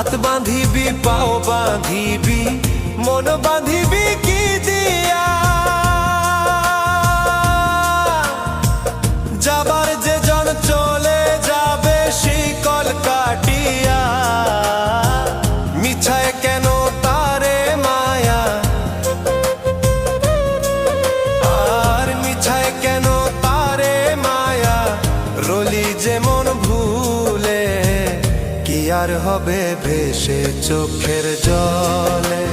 হাত বাঁধিবি পাও বাঁধিবি মন বাঁধিবি কি দিয়া যাবার যে জন চলে যাবে শিকল কাটিয়া মিছায় কেন তারে মায়া আর মিছায় কেন তারে মায়া রলি যেমন ভুলে কি আর হবে ভেসে চোখের জলে।